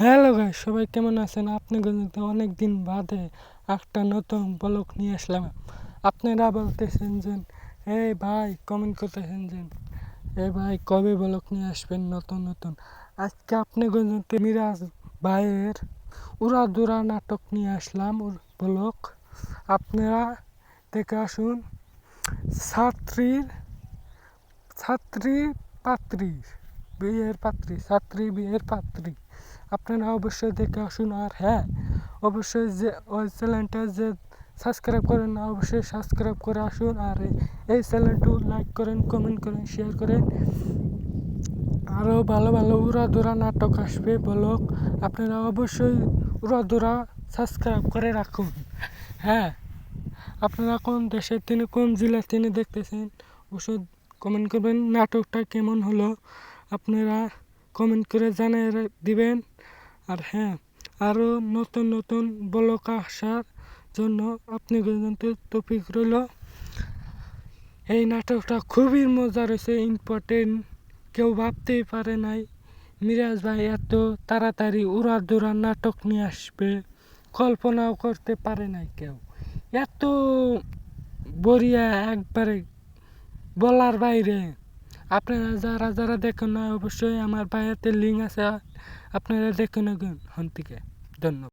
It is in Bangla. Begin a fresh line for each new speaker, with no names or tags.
হ্যালো গাইস, সবাই কেমন আছেন? আপনাদের তো অনেক দিন বাদে একটা নতুন ব্লগ নিয়ে আসলাম। আপনারা বলতেছেন যে এই ভাই, কমেন্ট করতেছেন যে এই ভাই কবে ব্লগ নিয়ে আসবেন নতুন নতুন। আজকে আপনাদের মিরাজ ভাইয়ের উড়াদুরা নাটক নিয়ে আসলাম ব্লগ। আপনারা দেখে আসুন। ছাত্রীর ছাত্রী পাত্রী বিয়ের পাত্রী, ছাত্রী বিয়ের পাত্রী। আপনারা অবশ্যই দেখে আসুন। আর হ্যাঁ, অবশ্যই যে ওই চ্যানেলটা যে সাবস্ক্রাইব করেন না, অবশ্যই সাবস্ক্রাইব করে আসুন। আর এই চ্যানেলটি লাইক করেন, কমেন্ট করেন, শেয়ার করেন। আরও ভালো ভালো উড়াধুরা নাটক আসবে ব্লগ। আপনারা অবশ্যই উড়াধুরা সাবস্ক্রাইব করে রাখুন। হ্যাঁ, আপনারা কোন দেশের তিনি, কোন জেলার তিনি দেখতেছেন, অবশ্যই কমেন্ট করবেন। নাটকটা কেমন হলো আপনারা কমেন্ট করে জানিয়ে দিবেন। আর হ্যাঁ, আরও নতুন নতুন ব্লগ আসার জন্য আপনি পর্যন্ত তৌফিক রইল। এই নাটকটা খুবই মজা রয়েছে, ইম্পর্টেন্ট। কেউ ভাবতেই পারে নাই মিরাজ ভাই এত তাড়াতাড়ি উড়াধুরা নাটক নিয়ে আসবে, কল্পনাও করতে পারে নাই কেউ। এত বড়িয়া, একবারে বলার বাইরে। আপনারা যারা যারা দেখেন না, অবশ্যই আমার ভাইয়াতে লিঙ্ক আছে, আপনারা দেখে নেবেন হন থেকে। ধন্যবাদ।